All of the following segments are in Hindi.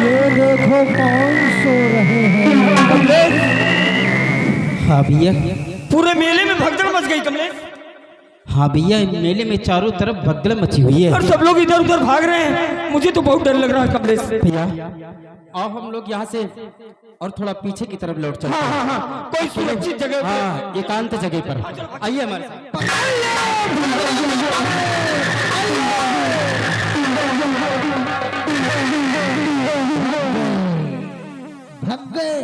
ये देखो कौन सो रहे हैं। हाँ भैया। पूरे मेले में भगदड़ मच गई कमलेश। हाँ भैया, मेले में चारों तरफ भगदड़ मची हुई है और सब लोग इधर उधर भाग रहे हैं। मुझे तो बहुत डर लग रहा है कमलेश से। भैया आओ हम लोग यहाँ से और थोड़ा पीछे की तरफ लौट चलते हैं। हाँ, कोई सुरक्षित जगह। हाँ, एकांत जगह पर आइए हमारे साथ। भाग गए।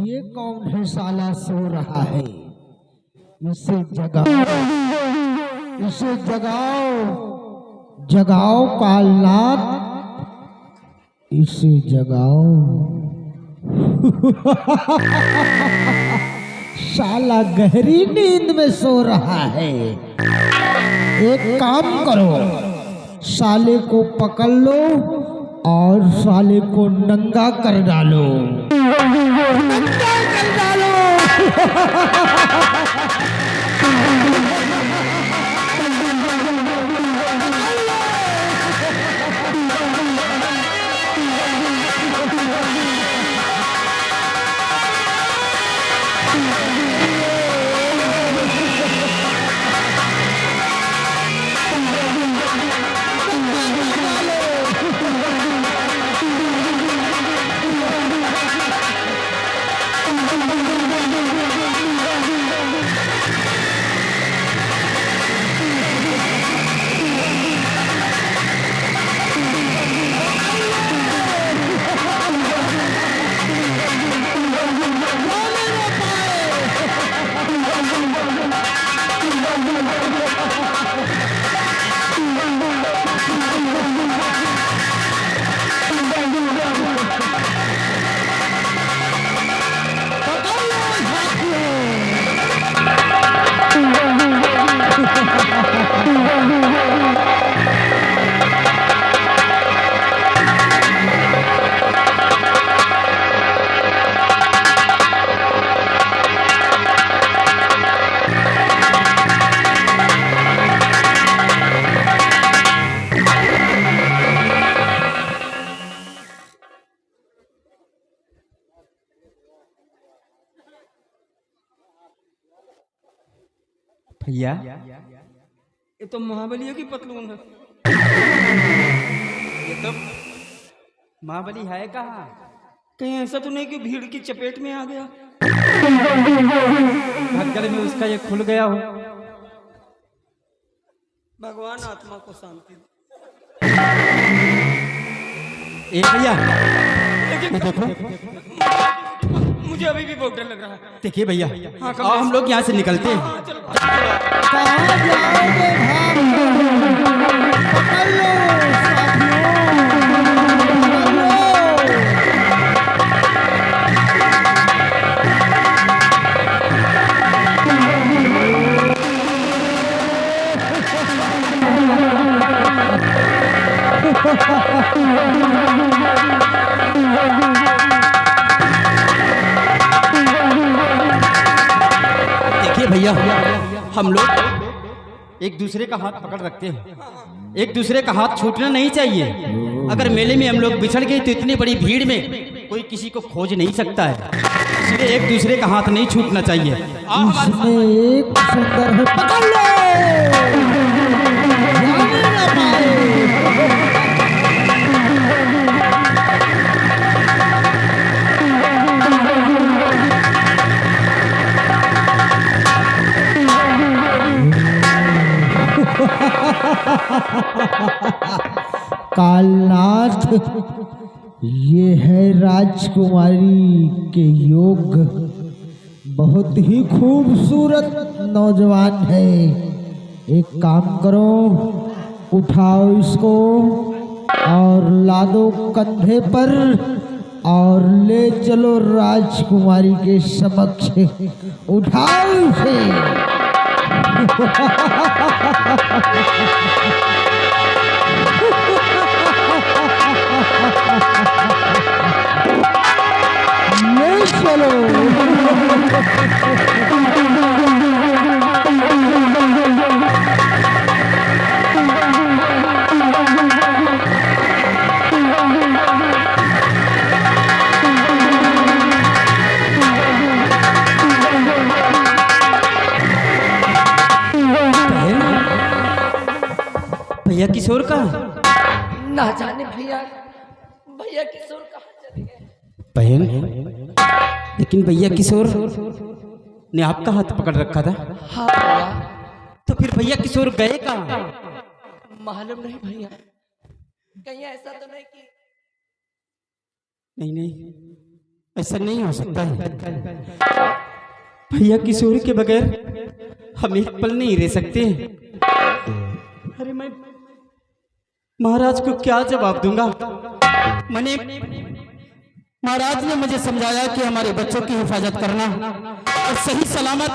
ये कौन है साला सो रहा है। इसे जगाओ, इसे जगाओ, जगाओ कालनाथ, इसे जगाओ। साला गहरी नींद में सो रहा है। एक काम करो, साले को पकड़ लो और साले को नंगा कर डालो, नंगा कर डालो। भैया ये तो महाबलियों की पतलून है। ये तो महाबली है कहाँ? कहीं ऐसा तो नहीं कि भीड़ की चपेट में आ गया। भगदड़ में उसका ये खुल गया हो। भगवान आत्मा को शांति दे। ए भैया लेकिन देखो, मुझे अभी भी बहुत डर लग रहा है। देखिए भैया, हाँ, आओ हम लोग यहाँ से निकलते हैं। हाँ, चलो। कहाँ जाओगे भाग? पकड़ लो देखिए भैया, हम लोग एक दूसरे का हाथ पकड़ रखते हैं। एक दूसरे का हाथ छूटना नहीं चाहिए। अगर मेले में हम लोग बिछड़ गए तो इतनी बड़ी भीड़ में कोई किसी को खोज नहीं सकता है। इसलिए एक दूसरे का हाथ नहीं छूटना चाहिए। इसमें एक सुंदर है, पकड़ लो, जाने ना पाए। कालनाथ, ये है राजकुमारी के योग। बहुत ही खूबसूरत नौजवान है। एक काम करो, उठाओ इसको और लादो कंधे पर और ले चलो राजकुमारी के समक्ष। उठाओ इसे। ले चलो। भैया किशोर का ना जाने भैया, भैया किशोर कहाँ चले गए? बहन, लेकिन भैया किशोर ने आपका हाथ पकड़ रखा था। हाँ भैया। तो फिर भैया किशोर गए कहाँ? मालूम नहीं भैया, कहीं ऐसा तो नहीं कि नहीं नहीं, ऐसा नहीं हो सकता है। भैया किशोर के बगैर हम एक पल नहीं रह सकते। अरे मैं महाराज को क्या जवाब दूंगा? मैंने महाराज ने मुझे समझाया कि हमारे बच्चों की हिफाजत करना और सही सलामत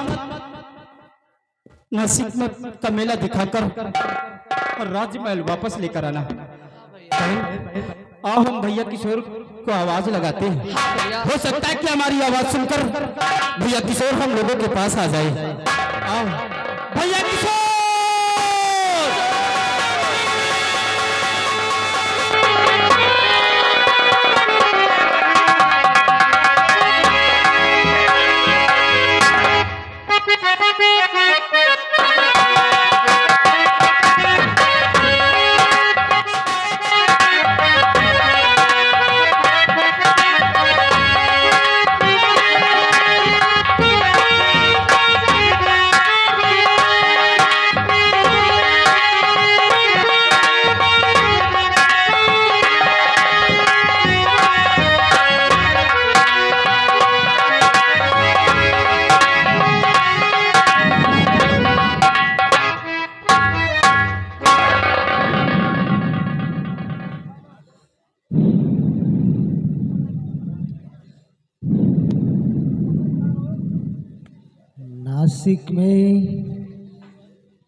नासिक में का मेला दिखाकर और राजमहल वापस लेकर आना। आओ हम भैया किशोर को आवाज लगाते हैं। हो सकता है कि हमारी आवाज सुनकर भैया किशोर हम लोगों के पास आ जाए। आओ भैया किशोर।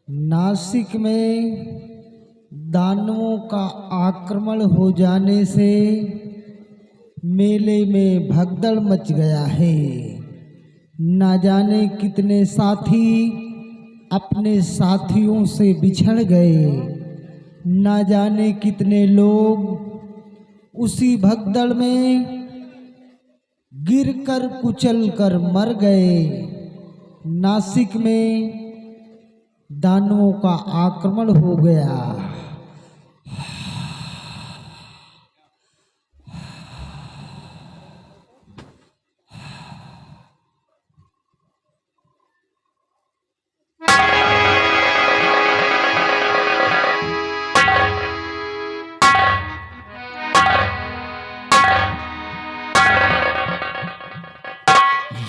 नासिक में दानवों का आक्रमण हो जाने से मेले में भगदड़ मच गया है। ना जाने कितने साथी अपने साथियों से बिछड़ गए, ना जाने कितने लोग उसी भगदड़ में गिरकर कुचलकर मर गए। नासिक में दानवों का आक्रमण हो गया।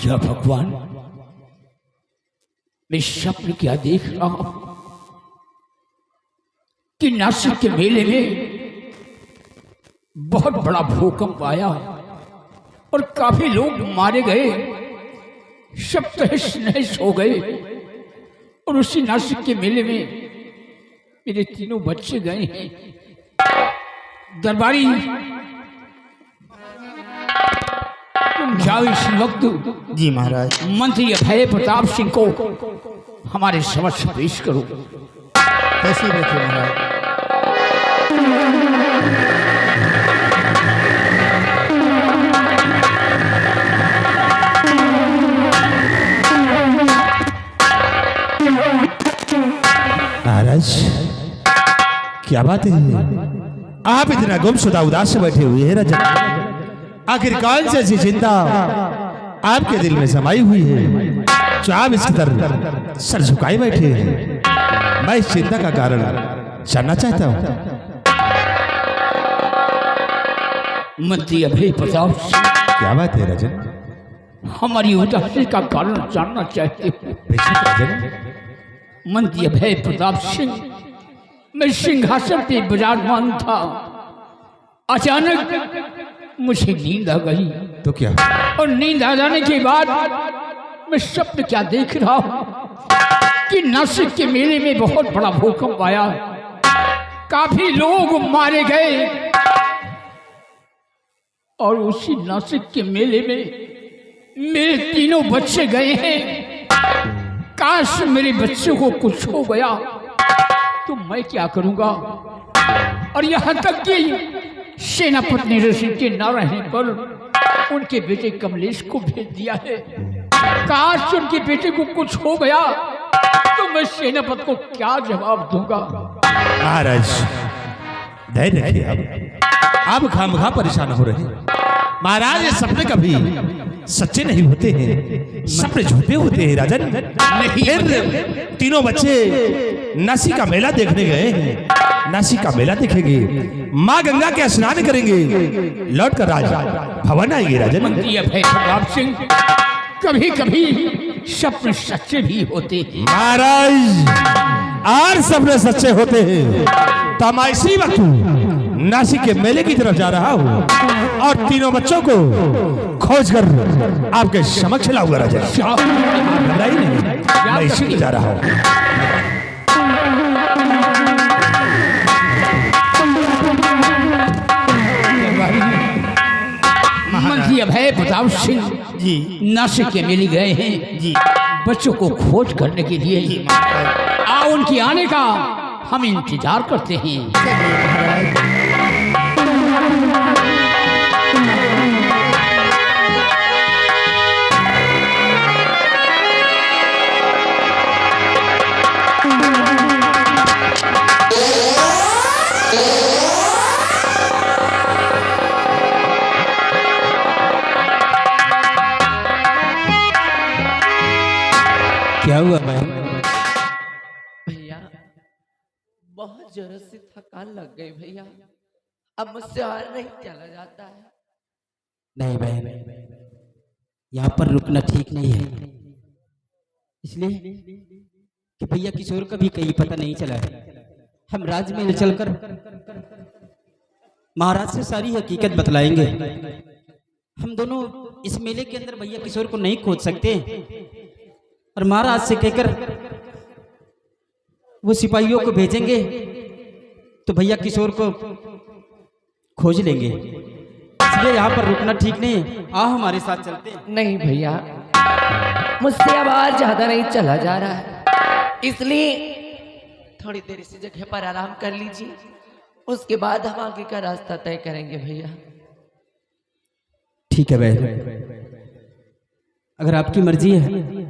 या भगवान, मैं स्वप्न क्या देख रहा हूं कि नासिक के मेले में बहुत बड़ा भूकंप आया और काफी लोग मारे गए, सब तहस नहस हो गए। और उसी नासिक के मेले में मेरे तीनों बच्चे गए हैं। दरबारी, तुम जाओ इस वक्त जी महाराज। मंत्री अभय प्रताप सिंह को हमारे समक्ष पेश करो। कैसे बैठे महाराज? महाराज क्या बात है, आप इतना गुमशुदा उदास से बैठे हुए हैं राजा? आखिर कौन सी ऐसी चिंता आपके दिल में समाई हुई है जो आप इसकी तरफ सर झुकाए बैठे हैं? मैं इस चिंता का कारण जानना चाहता हूँ। मंत्री अभय प्रताप सिंह, क्या बात है राजन? हमारी उदासी का कारण जानना चाहते हो? बेशक राजन। मंत्री अभय प्रताप सिंह, मैं सिंहासन पे विराजमान था, अचानक मुझे नींद आ गई। तो क्या? और नींद आ जाने के बाद मैं स्वप्न क्या देख रहा हूँ कि नासिक के मेले में बहुत बड़ा भूकंप आया, काफी लोग मारे गए। और उसी नासिक के मेले में मेरे तीनों बच्चे गए हैं। काश मेरे बच्चों को कुछ हो गया तो मैं क्या करूंगा। और यहाँ तक कि सेनापति ऋषि के न रहने पर उनके बेटे कमलेश को भेज दिया है। काश उनके बेटे को कुछ हो गया तो मैं सेनापति को क्या जवाब दूंगा। महाराज धैर्य रखिए। आप खामखा परेशान हो रहे हैं। महाराज ये सपने कभी सच्चे नहीं होते हैं, सपने झूठे होते हैं राजन। फिर तीनों बच्चे नासी का मेला देखने गए हैं। नासी का मेला देखेंगे, माँ गंगा के स्नान करेंगे, लौट कर राजा भवन आएंगे राजन। मंत्री अभय प्रताप सिंह, कभी कभी सपने सच्चे भी होते हैं। महाराज और सपने सच्चे होते हैं। तो मैं इसी वक्त नासिक के मेले की तरफ जा रहा हूँ और तीनों बच्चों को खोज कर आपके समक्ष लाऊंगा राजा। घबराइए नहीं, मैं इसी में जा रहा हूँ। मंत्री अभय प्रताप सिंह जी नासिक के मेले गए हैं जी, बच्चों को खोज करने के लिए। आओ उनके आने का हम इंतजार करते हैं। क्या हुआ भाई? भैया बहुत जोर से थकान लग गई भैया, अब मुझसे और नहीं चला जाता है। नहीं बहन, यहाँ पर रुकना ठीक नहीं है, इसलिए कि भैया किशोर का भी कहीं पता नहीं चला है। हम राजमहल चलकर महाराज से सारी हकीकत बतलाएंगे। हम दोनों इस मेले के अंदर भैया किशोर को नहीं खोज सकते और महाराज से कहकर वो सिपाहियों को भेजेंगे तो भैया किशोर को खोज लेंगे। इसलिए यहाँ पर रुकना ठीक नहीं है, आ हमारे साथ चलते हैं। नहीं भैया, मुझसे अब और ज्यादा नहीं चला जा रहा है, इसलिए थोड़ी देर इसी जगह पर आराम कर लीजिए, उसके बाद हम आगे का रास्ता तय करेंगे भैया। ठीक है बहन, अगर आपकी मर्जी है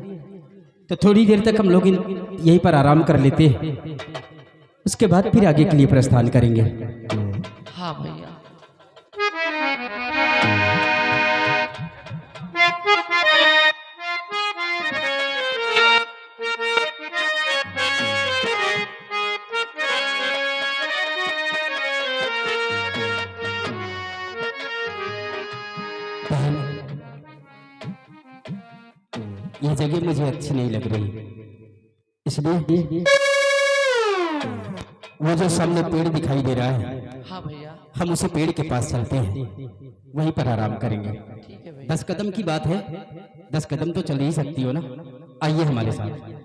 तो थोड़ी देर तक हम लोग यहीं पर आराम कर लेते हैं, उसके बाद फिर आगे के लिए प्रस्थान करेंगे। हाँ भैया। यह जगह मुझे अच्छी नहीं लग रही, इसलिए वो जो सामने पेड़ दिखाई दे रहा है, हाँ भैया। हम उसे पेड़ के पास चलते हैं, वहीं पर आराम करेंगे। ठीक है भैया। 10 कदम की बात है, 10 कदम तो चल ही सकती हो ना, आइए हमारे साथ।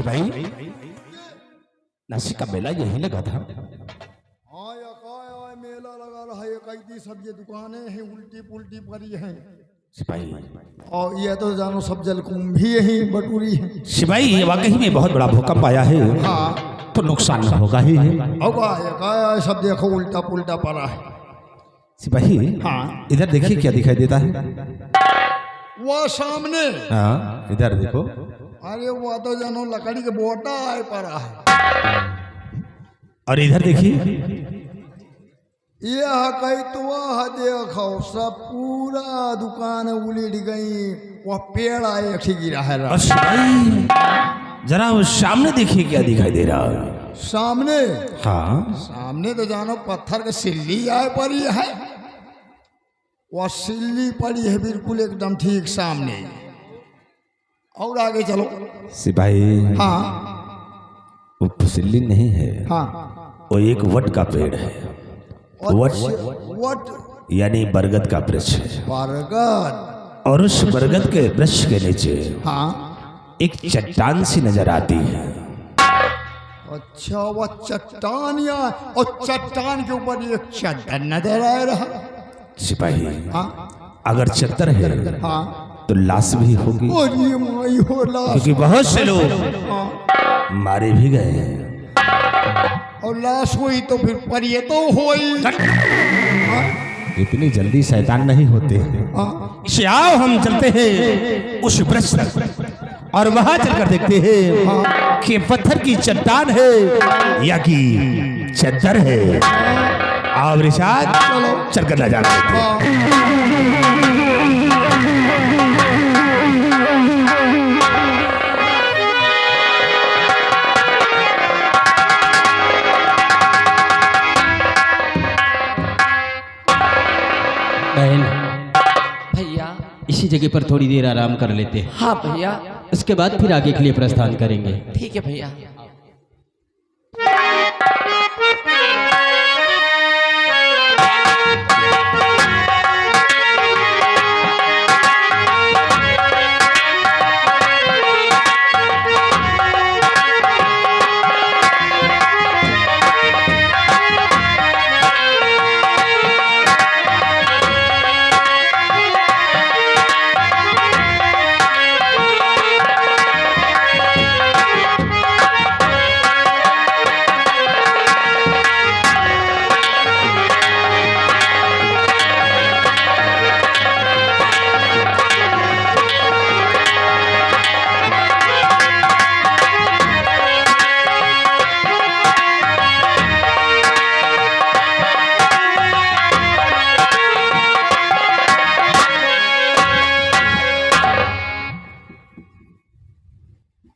भाई नासिक का मेला यही लगा था। हाँ या मेला लगा रहा है, कई सब ये दुकानें हैं उल्टी पुल्टी पड़ी हैं सिपाही, और ये तो जानो सब जलकुंभ भी यही बटूरी है। सिपाही ये वाकई में बहुत बड़ा भूकंप आया है। हाँ तो नुकसान होगा ही है। और सब देखो उल्टा पुल्टा पड़ा है। सिपाही हाँ इधर देखिए क्या दिखाई देता है। वो सामने, हाँ इधर देखो। अरे वो तो जानो लकड़ी के बोटा आए पड़ा है। और इधर देखिए, यह कई तो वह देखो सब पूरा दुकान उलट गई, वह पेड़ आए गिरा है। और सिपाही जरा वो सामने देखिए क्या दिखाई दे रहा है। सामने, हाँ सामने तो जानो पत्थर के सिल्ली आए पड़ी है, वह सिल्ली पड़ी है बिल्कुल एकदम ठीक सामने। और आगे चलो। सिपाही हाँ वो फुसिल्ली नहीं है, हाँ वो एक वट का पेड़ है। वट यानी बरगद का वृक्ष है। बरगद। और उस बरगद के वृक्ष के नीचे हाँ एक चट्टान सी नजर आती है। अच्छा वह चट्टान, या और चट्टान के ऊपर एक चद्दर नजर आ रहा। सिपाही हाँ अगर चद्दर है हाँ तो लाश भी होगी, और ये माई हो लाश, क्योंकि बहुत से लोग हाँ, मारे भी गए हैं। और लाश हुई तो फिर पर ये तो हुई। इतनी जल्दी शैतान नहीं होते हैं। आओ हम चलते हैं उस वृक्ष तक और वहां चलकर देखते हैं कि पत्थर की चट्टान है या कि चद्दर है। आओ रिशाद चलकर नजारा देखते हैं। बहन, भैया। इसी जगह पर थोड़ी देर आराम कर लेते हैं, हाँ भैया। उसके बाद फिर आगे के लिए प्रस्थान करेंगे। ठीक है भैया।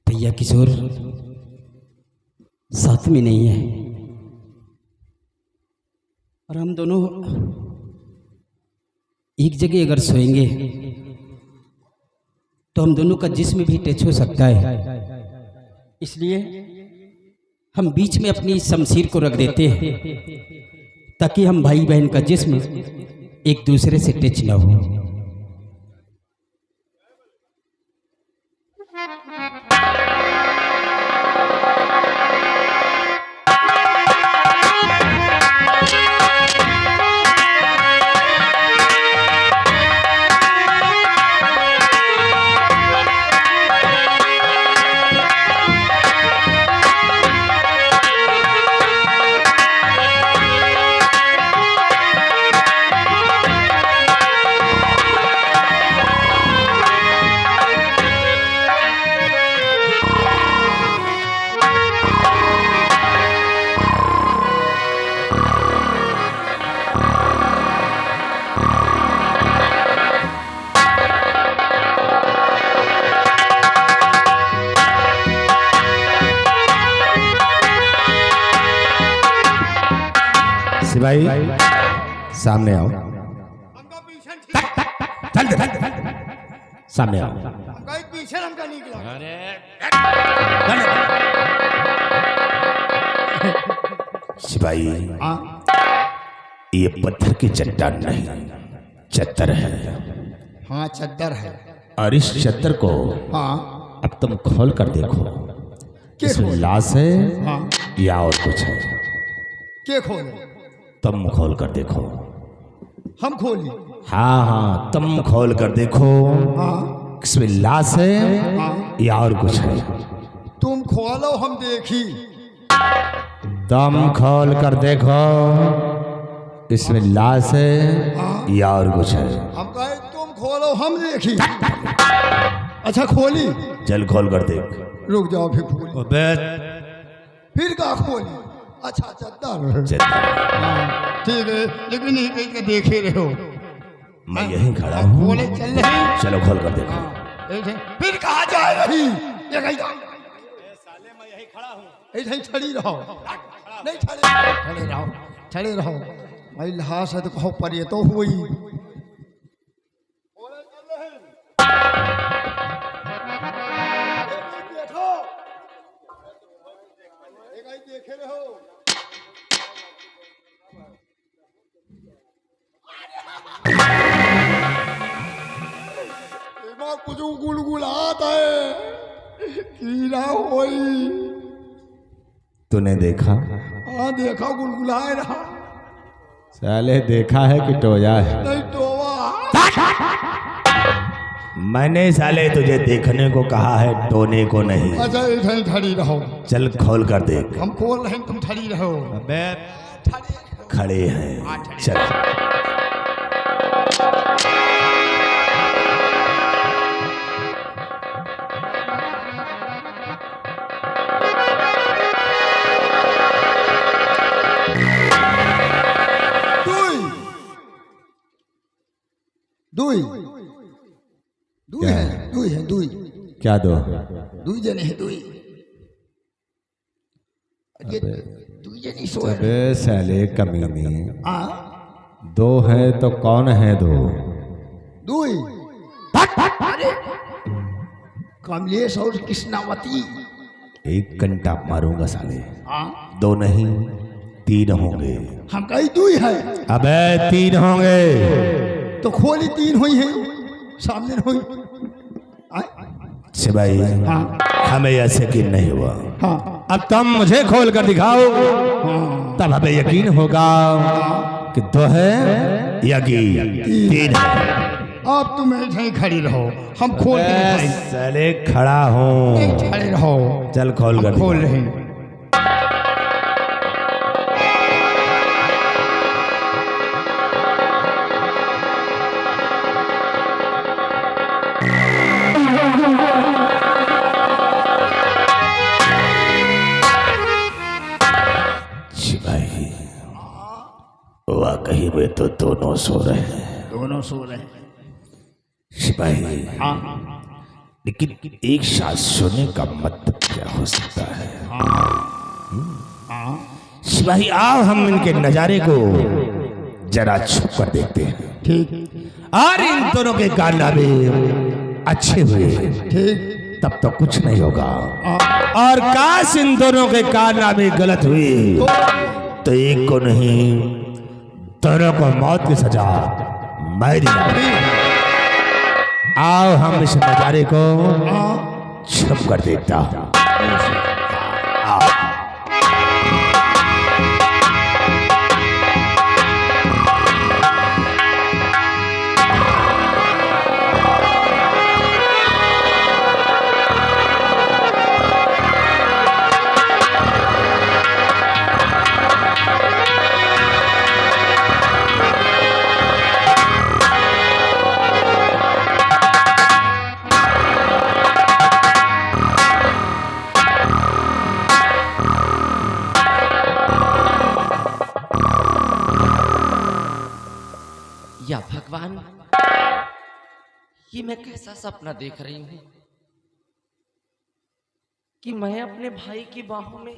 भैया किशोर साथ में नहीं है और हम दोनों एक जगह अगर सोएंगे तो हम दोनों का जिस्म भी टच हो सकता है। इसलिए हम बीच में अपनी शमशीर को रख देते हैं ताकि हम भाई बहन का जिस्म एक दूसरे से टच ना हो। सिपाही सामने आओ। सामने आओ। सिपाही ये पत्थर की चट्टान नहीं चद्दर है। हाँ चद्दर है। और इस चद्दर को हाँ अब तुम खोल कर देखो, इसमें लाश है या और कुछ है। के खोले? तुम खोल कर देखो। हम खोली? हाँ हाँ तुम खोल कर देखो। हाँ इसमें लाश है या और कुछ है। तुम खोलो हम देखी। तुम खोल कर देखो, इसमें लाश है या और कुछ है। हम कहे तुम खोलो हम देखी। अच्छा खोली? चल खोल कर देख। रुक जाओ फिर खोली। फिर का खोली? अच्छा चद्दर। ठीक है लेकिन ये कहीं का देखे रहे हो। मैं यहीं खड़ा हूँ। खोले चल रही। चलो खोल कर देखो। फिर कहाँ जा रही? ये कहीं साले मैं यहीं खड़ा हूँ। ऐसे ही खड़ी रहो। नहीं खड़े रहो, खड़े रहो। भाई लाश है तो कहो पर ये तो हुई। देखे रहो। कुछ गुलगुलाता है कीड़ा होई। तूने देखा? हाँ देखा गुलगुलाए रहा। साले देखा है कि टोया है? नहीं टोवा। मैंने साले तुझे देखने को कहा है, टोने को नहीं। अच्छा इधर खड़ी रहो। चल खोल कर देख। हम खोल रहे हैं तुम खड़ी रहो। अबे खड़ी रहो। खड़े हैं। चलो दुई दुई क्या? है दुई है दुई क्या दो? दुई जने है दुई ये दुई जने सो है। अबे साले कमीने, हाँ दो है तो कौन है दो? दुई अरे कमलेश और कृष्णावती। एक घंटा मारूंगा साले। हाँ दो नहीं 3 होंगे। हम कही दुई है अबे 3 होंगे। तो खोली 3 हुई है सामने हुई। सिपाही हाँ हमें ऐसे यकीन नहीं हुआ। हाँ अब तुम मुझे खोल कर दिखाओ, तब हमें यकीन होगा कि 2 है या कि 3 है। अब तुम ऐसे खड़ी रहो, हम खोल के दिखाएंगे। साले खड़ा हूँ, खड़े रहो, चल खोल कर खोल दिखा। रहे हैं। सिपाही वाकई में तो दोनों सो रहे हैं। दोनों सो रहे हैं। सिपाही हाँ लेकिन एक साथ सोने का मतलब क्या हो सकता है? सिपाही आओ हम इनके नजारे को जरा छुप कर देखते हैं। ठीक और इन दोनों के कारनामे अच्छे हुए ठीक तब तो कुछ नहीं होगा, और काश इन दोनों के कारनामे गलत हुए तो एक को नहीं दोनों को मौत की सजा मैं दिलाऊंगा। आओ हम इस नजारे को छुप कर देखता हूं। आओ। या भगवान, ये मैं कैसा सपना देख रही हूं कि मैं अपने भाई की बाहों में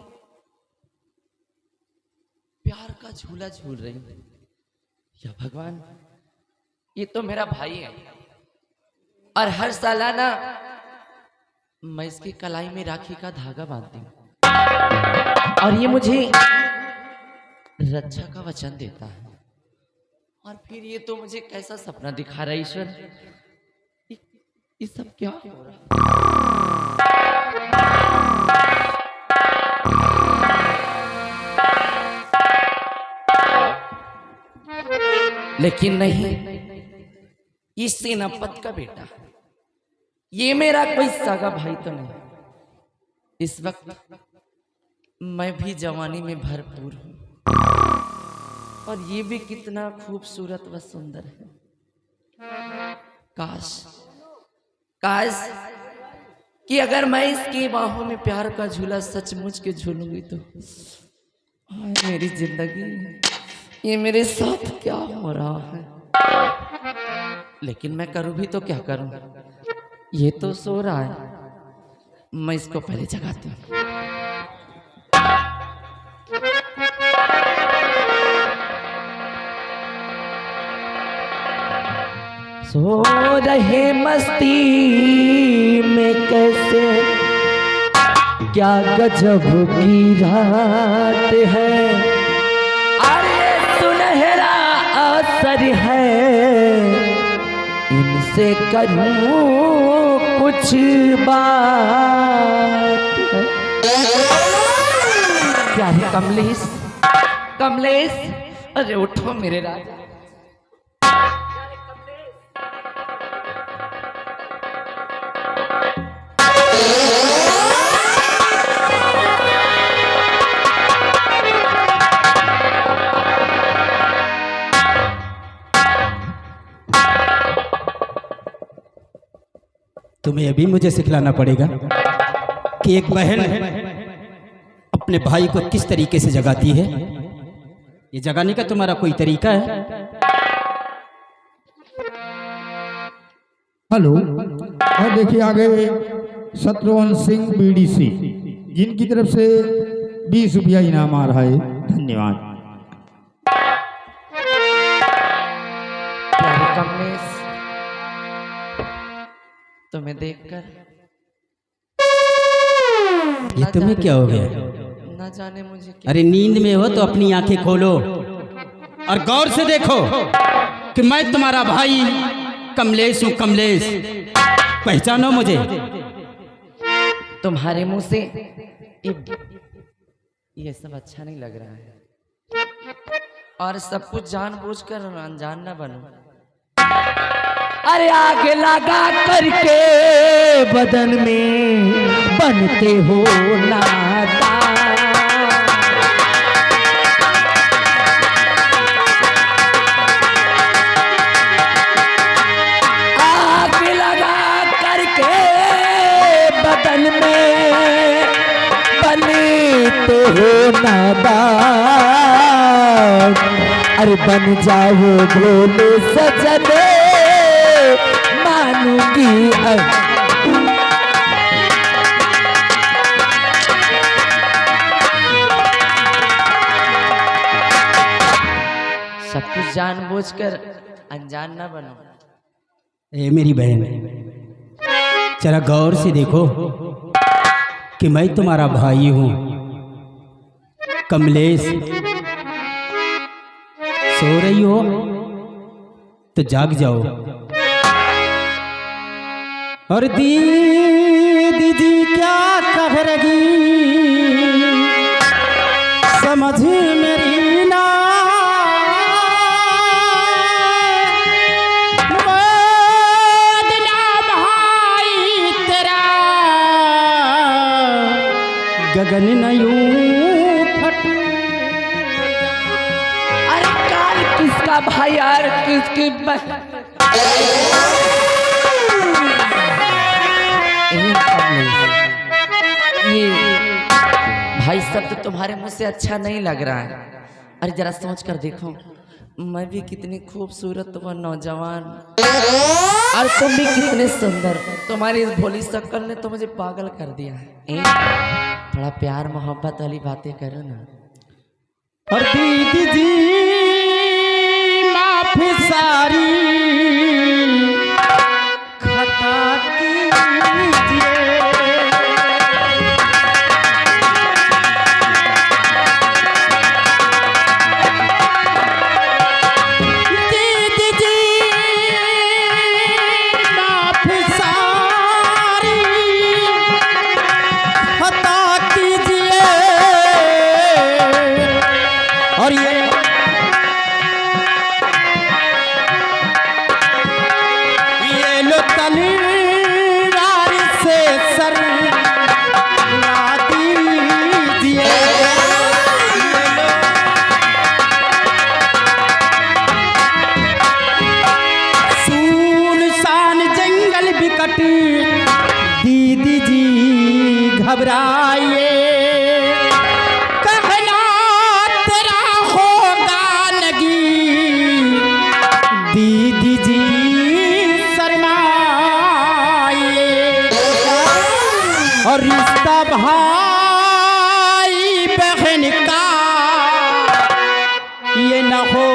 प्यार का झूला झूल रही हूं। या भगवान, ये तो मेरा भाई है और हर सालाना मैं इसकी कलाई में राखी का धागा बांधती हूं और ये मुझे रक्षा का वचन देता है। और फिर ये तो मुझे कैसा सपना दिखा रहा है ईश्वर। ये सब क्या हो रहा है? लेकिन नहीं, ये सेनापति का बेटा, ये मेरा कोई सगा भाई तो नहीं। इस वक्त मैं भी जवानी में भरपूर हूं और ये भी कितना खूबसूरत व सुंदर है। काश काश कि अगर मैं इसकी बाहों में प्यार का झूला सचमुच के झूलूंगी तो हाय मेरी जिंदगी, ये मेरे साथ क्या हो रहा है। लेकिन मैं करूं भी तो क्या करूं, ये तो सो रहा है। मैं इसको पहले जगाती हूँ। सो रहे मस्ती में कैसे, क्या गजब की रात है। अरे सुनहरा असर है, इनसे करूं कुछ बात है। क्या है कमलेश? कमलेश, अरे उठो मेरे राजा। तुम्हें अभी मुझे सिखलाना पड़ेगा कि एक बहन अपने भाई को किस तरीके से जगाती है। ये जगाने का तुम्हारा कोई तरीका है? हेलो। और देखिए आगे शत्रुघ्न सिंह बीडीसी, जिनकी तरफ से 20 रुपया इनाम आ रहा है। धन्यवाद। प्यारे कमलेश, तुम्हें देखकर ये तुम्हें क्या हो गया? ना जाने मुझे क्या। अरे नींद में हो तो अपनी आंखें खोलो और गौर से देखो कि मैं तुम्हारा भाई कमलेश हूं। कमलेश, पहचानो मुझे। तुम्हारे मुंह से ये सब अच्छा नहीं लग रहा है, और सब कुछ जानबूझकर अनजान न बनो। अरे आग लगा करके बदन में बनते हो नादान। आग लगा करके बदन में बनते हो नादान। अरे बन जाओ भोले सजने मानूंगी। सब कुछ जानबूझकर अनजान न बनो। ए मेरी बहन, जरा गौर से देखो कि मैं तुम्हारा भाई हूं कमलेश। सो रही हो तो जाग जाओ। और दीदी जी क्या कह रही समझ मेरी ना। भाई तेरा गगन नयूं फट। अरे काल किसका भाई यार, किसकी ये भाई सब तो तुम्हारे मुंह से अच्छा नहीं लग रहा है। अरे जरा सोच कर देखो, मैं भी कितनी खूबसूरत व नौजवान, और तुम भी कितने सुंदर। तुम्हारी इस भोली शक्ल ने तो मुझे पागल कर दिया है। थोड़ा प्यार मोहब्बत वाली बातें करो ना। और दीदी जी माफी सारी खता कीजिए। दीदी जी माफी सारी खता कीजिए। और ये लो तलवार से सर उड़ा दीजिए। सुनसान जंगल बिकट दीदी जी घबराइए। दीदी जी शर्माइए। और रिश्ता भाई बहन का ये न हो